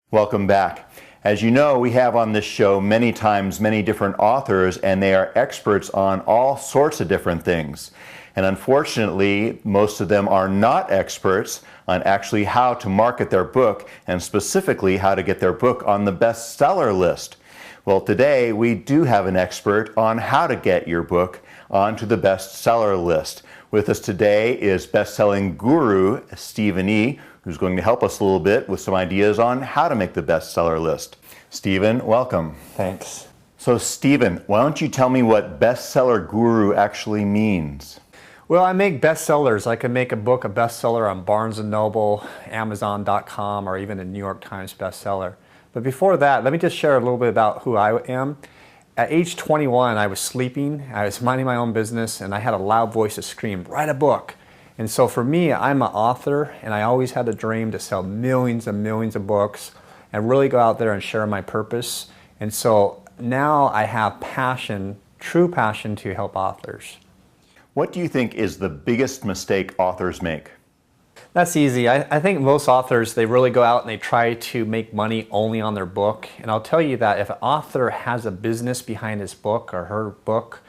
Welcome back. As you know, we have on this show many times many different authors, and they are experts on all sorts of different things. And unfortunately, most of them are not experts on actually how to market their book, and specifically how to get their book on the bestseller list. Well, today we do have an expert on how to get your book onto the bestseller list. With us today is best-selling guru Stephen E., who's going to help us a little bit with some ideas on how to make the bestseller list. Stephen, welcome. Thanks. So Stephen, why don't you tell me what bestseller guru actually means? Well, I make bestsellers. I can make a book a bestseller on Barnes & Noble, Amazon.com, or even a New York Times bestseller. But before that, let me just share a little bit about who I am. At age 21, I was sleeping, I was minding my own business, and I had a loud voice that screamed, "Write a book." And so for me, I'm an author, and I always had a dream to sell millions and millions of books and really go out there and share my purpose. And so now I have passion, true passion, to help authors. What do you think is the biggest mistake authors make? That's easy. I think most authors, they really go out and they try to make money only on their book. And I'll tell you that if an author has a business behind his book or her book,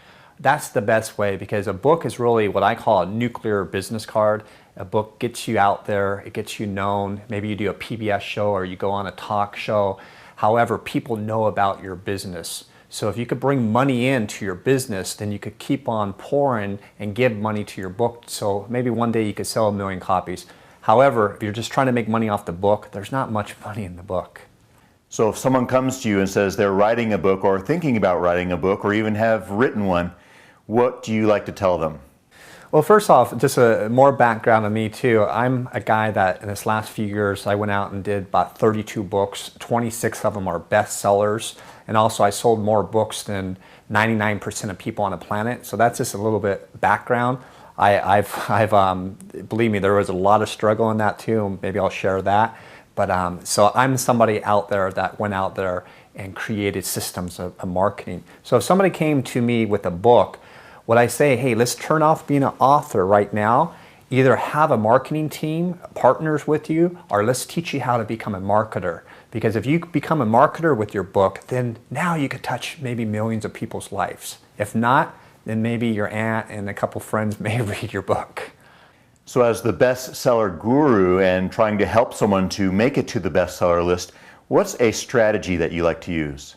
that's the best way, because a book is really what I call a nuclear business card. A book gets you out there, it gets you known. Maybe you do a PBS show or you go on a talk show. However, people know about your business. So if you could bring money into your business, then you could keep on pouring and give money to your book. So maybe one day you could sell 1 million copies. However, if you're just trying to make money off the book, there's not much money in the book. So if someone comes to you and says they're writing a book or thinking about writing a book or even have written one, what do you like to tell them? Well, first off, just more background on me too. I'm a guy that in this last few years, I went out and did about 32 books. 26 of them are bestsellers. And also I sold more books than 99% of people on the planet. So that's just a little bit background. Believe me, there was a lot of struggle in that too. Maybe I'll share that. But so I'm somebody out there that went out there and created systems of marketing. So if somebody came to me with a book, what I say, hey, let's turn off being an author right now. Either have a marketing team, partners with you, or let's teach you how to become a marketer. Because if you become a marketer with your book, then now you could touch maybe millions of people's lives. If not, then maybe your aunt and a couple friends may read your book. So as the bestseller guru and trying to help someone to make it to the bestseller list, what's a strategy that you like to use?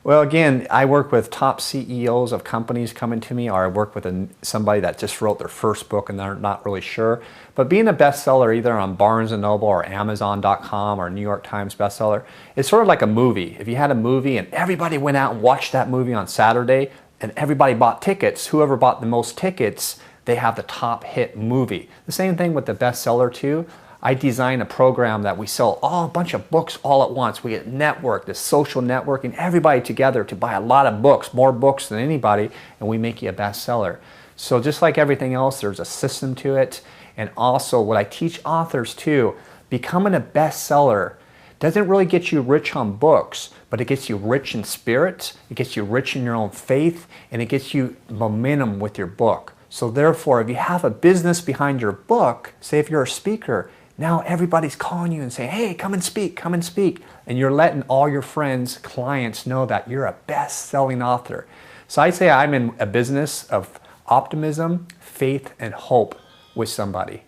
Well, again, I work with top CEOs of companies coming to me, or I work with somebody that just wrote their first book and they're not really sure. But being a bestseller either on Barnes & Noble or Amazon.com or New York Times bestseller, it's sort of like a movie. If you had a movie and everybody went out and watched that movie on Saturday and everybody bought tickets, whoever bought the most tickets, they have the top hit movie. The same thing with the bestseller too. I design a program that we sell a bunch of books all at once. We get networked, the social networking, everybody together to buy a lot of books, more books than anybody, and we make you a bestseller. So just like everything else, there's a system to it. And also what I teach authors too, becoming a bestseller doesn't really get you rich on books, but it gets you rich in spirit, it gets you rich in your own faith, and it gets you momentum with your book. So therefore, if you have a business behind your book, say if you're a speaker, now everybody's calling you and saying, hey, come and speak, come and speak. And you're letting all your friends, clients know that you're a best-selling author. So I say I'm in a business of optimism, faith, and hope with somebody.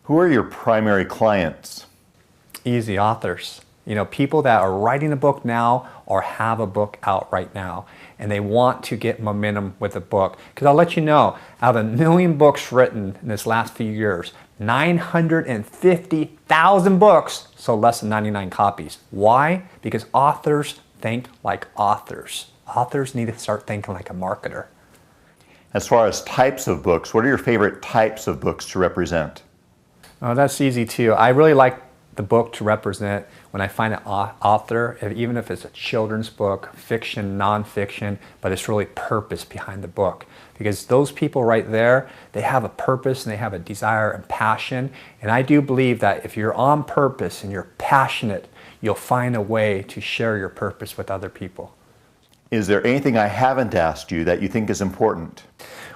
Who are your primary clients? Easy, authors. You know, people that are writing a book now or have a book out right now, and they want to get momentum with a book. Because I'll let you know, out of 1 million books written in this last few years, 950,000 books sold less than 99 copies. Why? Because authors think like authors. Authors need to start thinking like a marketer. As far as types of books, what are your favorite types of books to represent? Oh, that's easy too. I really like the book to represent when I find an author, even if it's a children's book, fiction, nonfiction, but it's really purpose behind the book. Because those people right there, they have a purpose and they have a desire and passion. And I do believe that if you're on purpose and you're passionate, you'll find a way to share your purpose with other people. Is there anything I haven't asked you that you think is important?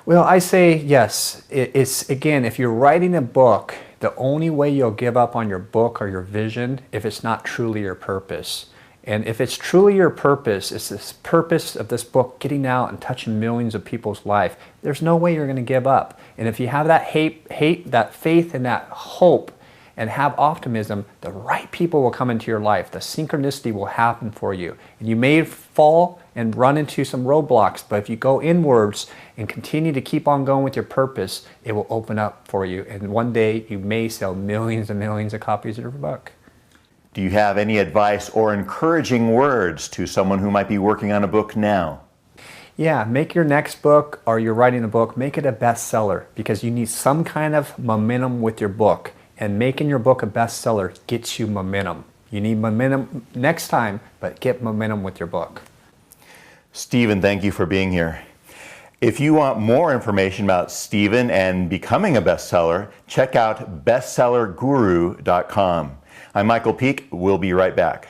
Well, I say yes. It's again, if you're writing a book The only way you'll give up on your book or your vision if it's not truly your purpose. And if it's truly your purpose, it's this purpose of this book getting out and touching millions of people's life, there's no way you're going to give up. And if you have that that faith and that hope and have optimism, the right people will come into your life. The synchronicity will happen for you. And you may fall and run into some roadblocks, but if you go inwards and continue to keep on going with your purpose, it will open up for you. And one day you may sell millions and millions of copies of your book. Do you have any advice or encouraging words to someone who might be working on a book now? Yeah, make your next book, or you're writing a book, make it a bestseller, because you need some kind of momentum with your book. And making your book a bestseller gets you momentum. You need momentum next time, but get momentum with your book. Stephen, thank you for being here. If you want more information about Stephen and becoming a bestseller, check out bestsellerguru.com. I'm Michael Peake. We'll be right back.